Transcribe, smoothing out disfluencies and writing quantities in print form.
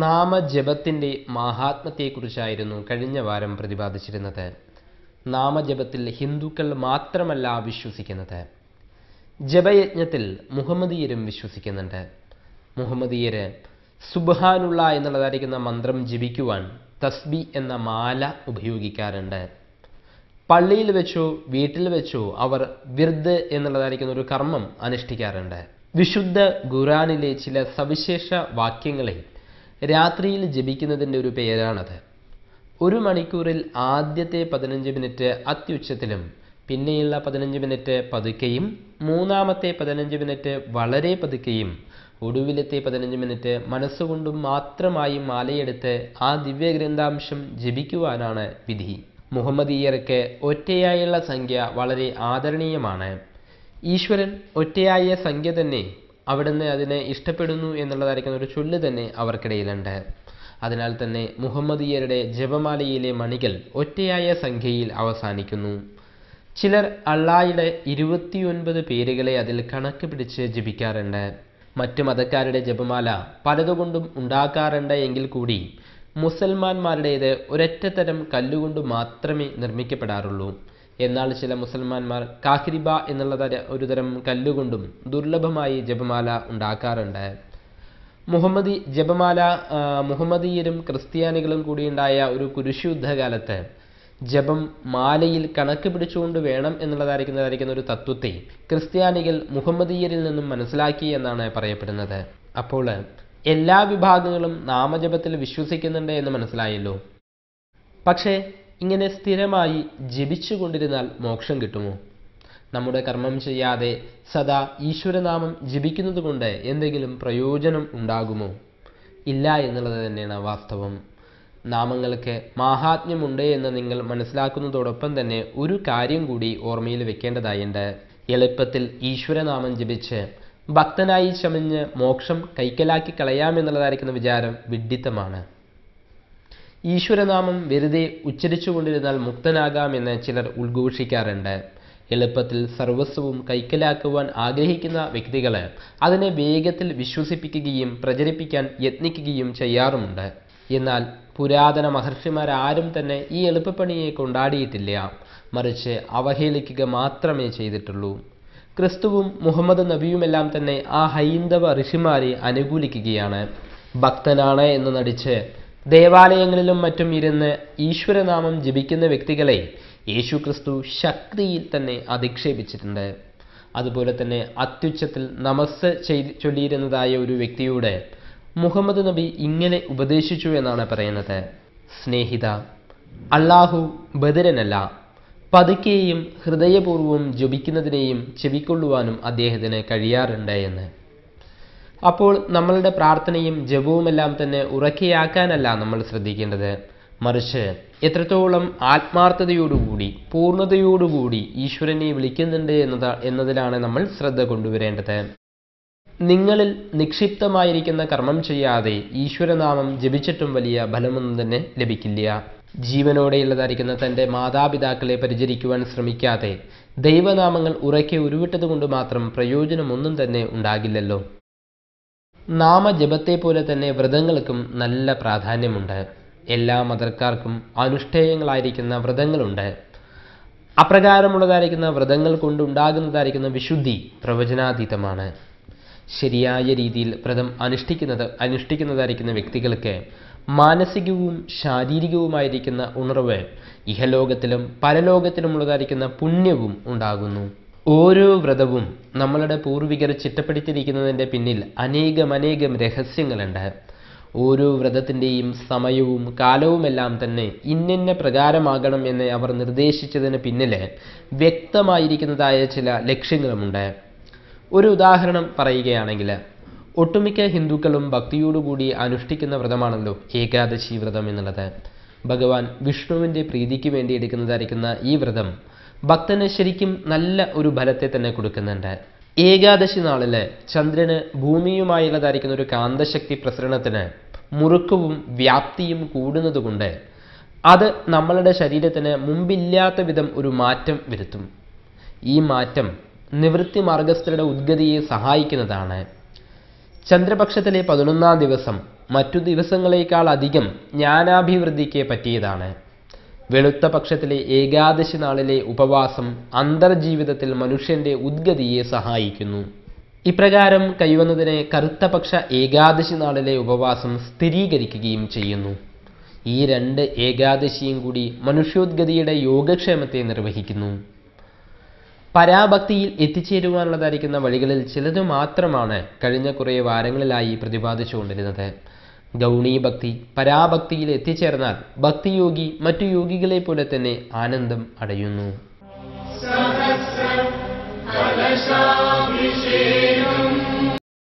നാമജപത്തിൻ്റെ മാഹാത്മ്യത്തെക്കുറിച്ചായിരുന്നു കഴിഞ്ഞ വാരം പ്രതിപാദിച്ചിരുന്നത്. നാമജപത്തിൽ ഹിന്ദുക്കൾ മാത്രമല്ല വിശ്വസിക്കുന്നത്, ജപയജ്ഞത്തിൽ മുഹമ്മദീയരും വിശ്വസിക്കുന്നുണ്ട്. മുഹമ്മദീയര് സുബ്ഹാനുള്ള എന്നുള്ളതായിരിക്കുന്ന മന്ത്രം ജപിക്കുവാൻ തസ്ബി എന്ന മാല ഉപയോഗിക്കാറുണ്ട്. പള്ളിയിൽ വെച്ചോ വീട്ടിൽ വെച്ചോ അവർ വിർദ് എന്നുള്ളതായിരിക്കുന്ന ഒരു കർമ്മം അനുഷ്ഠിക്കാറുണ്ട്. വിശുദ്ധ ഖുർആനിലെ ചില സവിശേഷ വാക്യങ്ങളെ രാത്രിയിൽ ജപിക്കുന്നതിൻ്റെ ഒരു പേരാണത്. 1 മണിക്കൂറിൽ ആദ്യത്തെ 15 മിനിറ്റ് അത്യുച്ചത്തിലും പിന്നെയുള്ള 15 മിനിറ്റ് പതുക്കെയും മൂന്നാമത്തെ 15 മിനിറ്റ് വളരെ പതുക്കെയും ഒടുവിലത്തെ 15 മിനിറ്റ് മനസ്സുകൊണ്ടും മാത്രമായി മാലയെടുത്ത് ആ ദിവ്യഗ്രന്ഥാംശം ജപിക്കുവാനാണ് വിധി. മുഹമ്മദീയർക്ക് ഒറ്റയായുള്ള സംഖ്യ വളരെ ആദരണീയമാണ്. ഈശ്വരൻ ഒറ്റയായ സംഖ്യ തന്നെ അവിടുന്ന് അതിനെ ഇഷ്ടപ്പെടുന്നു എന്നുള്ളതായിരിക്കുന്ന ഒരു ചൊല്ല് തന്നെ അവർക്കിടയിലുണ്ട്. അതിനാൽ തന്നെ മുഹമ്മദീയരുടെ ജപമാലയിലെ മണികൾ ഒറ്റയായ സംഖ്യയിൽ അവസാനിക്കുന്നു. ചിലർ അള്ളായുടെ 29 പേരുകളെ അതിൽ കണക്ക് പിടിച്ച് ജപിക്കാറുണ്ട്. മറ്റു മതക്കാരുടെ ജപമാല പലതുകൊണ്ടും ഉണ്ടാക്കാറുണ്ട് എങ്കിൽ കൂടി മുസൽമാന്മാരുടേത് ഒരൊറ്റത്തരം കല്ലുകൊണ്ട് മാത്രമേ നിർമ്മിക്കപ്പെടാറുള്ളൂ. എന്നാൽ ചില മുസൽമാന്മാർ കാഹിരിബ എന്നുള്ള ഒരു തരം കല്ലുകൊണ്ടും ദുർലഭമായി ജപമാല ഉണ്ടാക്കാറുണ്ട്. മുഹമ്മദീയരും ക്രിസ്ത്യാനികളും കൂടിയുണ്ടായ ഒരു കുരിശുയുദ്ധകാലത്ത് ജപം മാലയിൽ കണക്ക് പിടിച്ചുകൊണ്ട് വേണം എന്നുള്ളതായിരിക്കുന്ന ഒരു തത്വത്തെ ക്രിസ്ത്യാനികൾ മുഹമ്മദീയരിൽ നിന്നും മനസ്സിലാക്കി എന്നാണ് പറയപ്പെടുന്നത്. അപ്പോൾ എല്ലാ വിഭാഗങ്ങളും നാമജപത്തിൽ വിശ്വസിക്കുന്നുണ്ട് എന്ന് മനസ്സിലായല്ലോ. പക്ഷേ ഇങ്ങനെ സ്ഥിരമായി ജപിച്ചുകൊണ്ടിരുന്നാൽ മോക്ഷം കിട്ടുമോ? നമ്മുടെ കർമ്മം ചെയ്യാതെ സദാ ഈശ്വരനാമം ജപിക്കുന്നത് കൊണ്ട് എന്തെങ്കിലും പ്രയോജനം ഉണ്ടാകുമോ? ഇല്ല എന്നുള്ളത് തന്നെയാണ് വാസ്തവം. നാമങ്ങൾക്ക് മാഹാത്മ്യമുണ്ട് എന്ന് നിങ്ങൾ മനസ്സിലാക്കുന്നതോടൊപ്പം തന്നെ ഒരു കാര്യം കൂടി ഓർമ്മയിൽ വെക്കേണ്ടതായുണ്ട്. എളുപ്പത്തിൽ ഈശ്വരനാമം ജപിച്ച് ഭക്തനായി ചമഞ്ഞ് മോക്ഷം കൈക്കലാക്കി കളയാമെന്നുള്ളതായിരിക്കുന്ന വിചാരം വിഡ്ഢിത്തമാണ്. ഈശ്വരനാമം വെറുതെ ഉച്ചരിച്ചുകൊണ്ടിരുന്നാൽ മുക്തനാകാമെന്ന് ചിലർ ഉദ്ഘോഷിക്കാറുണ്ട്. എളുപ്പത്തിൽ സർവസ്വവും കൈക്കലാക്കുവാൻ ആഗ്രഹിക്കുന്ന വ്യക്തികൾ അതിനെ വേഗത്തിൽ വിശ്വസിപ്പിക്കുകയും പ്രചരിപ്പിക്കാൻ യത്നിക്കുകയും ചെയ്യാറുമുണ്ട്. എന്നാൽ പുരാതന മഹർഷിമാരാരും തന്നെ ഈ എളുപ്പപ്പണിയെ കൊണ്ടാടിയിട്ടില്ല, മറിച്ച് അവഹേളിക്കുക മാത്രമേ ചെയ്തിട്ടുള്ളൂ. ക്രിസ്തുവും മുഹമ്മദ് നബിയുമെല്ലാം തന്നെ ആ ഹൈന്ദവ ഋഷിമാരെ അനുകൂലിക്കുകയാണ്. ഭക്തനാണ് എന്ന് നടിച്ച് ദേവാലയങ്ങളിലും മറ്റും ഇരുന്ന് ഈശ്വരനാമം ജപിക്കുന്ന വ്യക്തികളെ യേശു ക്രിസ്തു ശക്തിയിൽ തന്നെ അധിക്ഷേപിച്ചിട്ടുണ്ട്. അതുപോലെ തന്നെ അത്യുച്ചത്തിൽ നമസ് ചൊല്ലിയിരുന്നതായ ഒരു വ്യക്തിയോട് മുഹമ്മദ് നബി ഇങ്ങനെ ഉപദേശിച്ചു എന്നാണ് പറയുന്നത്: സ്നേഹിത, അള്ളാഹു ബദിരനല്ല, പതുക്കെയും ഹൃദയപൂർവ്വം ജപിക്കുന്നതിനെയും ചെവിക്കൊള്ളുവാനും അദ്ദേഹത്തിന് കഴിയാറുണ്ട് എന്ന്. അപ്പോൾ നമ്മളുടെ പ്രാർത്ഥനയും ജപവുമെല്ലാം തന്നെ ഉറക്കെയാക്കാനല്ല നമ്മൾ ശ്രദ്ധിക്കേണ്ടത്, മറിച്ച് എത്രത്തോളം ആത്മാർത്ഥതയോടുകൂടി പൂർണ്ണതയോടുകൂടി ഈശ്വരനെ വിളിക്കുന്നുണ്ട് എന്നതിലാണ് നമ്മൾ ശ്രദ്ധ കൊണ്ടുവരേണ്ടത്. നിങ്ങളിൽ നിക്ഷിപ്തമായിരിക്കുന്ന കർമ്മം ചെയ്യാതെ ഈശ്വരനാമം ജപിച്ചിട്ടും വലിയ ഫലമൊന്നും തന്നെ ലഭിക്കില്ല. ജീവനോടെയുള്ളതായിരിക്കുന്ന തൻ്റെ മാതാപിതാക്കളെ പരിചരിക്കുവാൻ ശ്രമിക്കാതെ ദൈവനാമങ്ങൾ ഉറക്കെ ഉരുവിട്ടത് കൊണ്ട് മാത്രം പ്രയോജനമൊന്നും തന്നെ ഉണ്ടാകില്ലല്ലോ. നാമജപത്തെ പോലെ തന്നെ വ്രതങ്ങൾക്കും നല്ല പ്രാധാന്യമുണ്ട്. എല്ലാ മതക്കാർക്കും അനുഷ്ഠേയങ്ങളായിരിക്കുന്ന വ്രതങ്ങളുണ്ട്. അപ്രകാരമുള്ളതായിരിക്കുന്ന വ്രതങ്ങൾ കൊണ്ടുണ്ടാകുന്നതായിരിക്കുന്ന വിശുദ്ധി പ്രവചനാതീതമാണ്. ശരിയായ രീതിയിൽ വ്രതം അനുഷ്ഠിക്കുന്നതായിരിക്കുന്ന വ്യക്തികൾക്ക് മാനസികവും ശാരീരികവുമായിരിക്കുന്ന ഉണർവ് ഇഹലോകത്തിലും പരലോകത്തിലുമുള്ളതായിരിക്കുന്ന പുണ്യവും ഉണ്ടാകുന്നു. ഓരോ വ്രതവും നമ്മളുടെ പൂർവികർ ചിട്ടപ്പെടുത്തിയിരിക്കുന്നതിൻ്റെ പിന്നിൽ അനേകം രഹസ്യങ്ങളുണ്ട്. ഓരോ വ്രതത്തിൻ്റെയും സമയവും കാലവുമെല്ലാം തന്നെ ഇന്നിന്ന പ്രകാരമാകണം എന്ന് അവർ നിർദ്ദേശിച്ചതിന് പിന്നിൽ വ്യക്തമായിരിക്കുന്നതായ ചില ലക്ഷ്യങ്ങളുമുണ്ട്. ഒരു ഉദാഹരണം പറയുകയാണെങ്കിൽ, ഒട്ടുമിക്ക ഹിന്ദുക്കളും ഭക്തിയോടുകൂടി അനുഷ്ഠിക്കുന്ന വ്രതമാണല്ലോ ഏകാദശി വ്രതം എന്നുള്ളത്. ഭഗവാൻ വിഷ്ണുവിൻ്റെ പ്രീതിക്ക് വേണ്ടി എടുക്കുന്നതായിരിക്കുന്ന ഈ വ്രതം ഭക്തന് ശരിക്കും നല്ല ഒരു ഫലത്തെ തന്നെ കൊടുക്കുന്നുണ്ട്. ഏകാദശി നാളിൽ ചന്ദ്രന് ഭൂമിയുമായുള്ളതായിരിക്കുന്ന ഒരു കാന്തശക്തി പ്രസരണത്തിന് മുറുക്കവും വ്യാപ്തിയും കൂടുന്നതുകൊണ്ട് അത് നമ്മളുടെ ശരീരത്തിന് മുമ്പില്ലാത്ത വിധം ഒരു മാറ്റം വരുത്തും. ഈ മാറ്റം നിവൃത്തി മാർഗസ്ഥരുടെ ഉദ്ഗതിയെ സഹായിക്കുന്നതാണ്. ചന്ദ്രപക്ഷത്തിലെ 11-ാം ദിവസം മറ്റു ദിവസങ്ങളേക്കാൾ അധികം ജ്ഞാനാഭിവൃദ്ധിക്ക് പറ്റിയതാണ്. വെളുത്ത പക്ഷത്തിലെ ഏകാദശി നാളിലെ ഉപവാസം അന്തർജീവിതത്തിൽ മനുഷ്യന്റെ ഉദ്ഗതിയെ സഹായിക്കുന്നു. ഇപ്രകാരം കൈവന്നതിനെ കറുത്തപക്ഷ ഏകാദശി നാളിലെ ഉപവാസം സ്ഥിരീകരിക്കുകയും ചെയ്യുന്നു. ഈ 2 ഏകാദശിയും കൂടി മനുഷ്യോദ്ഗതിയുടെ യോഗക്ഷേമത്തെ നിർവഹിക്കുന്നു. പരാഭക്തിയിൽ എത്തിച്ചേരുവാനുള്ളതായിരിക്കുന്ന വഴികളിൽ ചിലത് മാത്രമാണ് കഴിഞ്ഞ കുറേ വാരങ്ങളിലായി പ്രതിപാദിച്ചുകൊണ്ടിരുന്നത്. ഗൗണീഭക്തി പരാഭക്തിയിൽ എത്തിച്ചേർന്നാൽ ഭക്തിയോഗി മറ്റു യോഗികളെ പോലെ തന്നെ ആനന്ദം അടയുന്നു.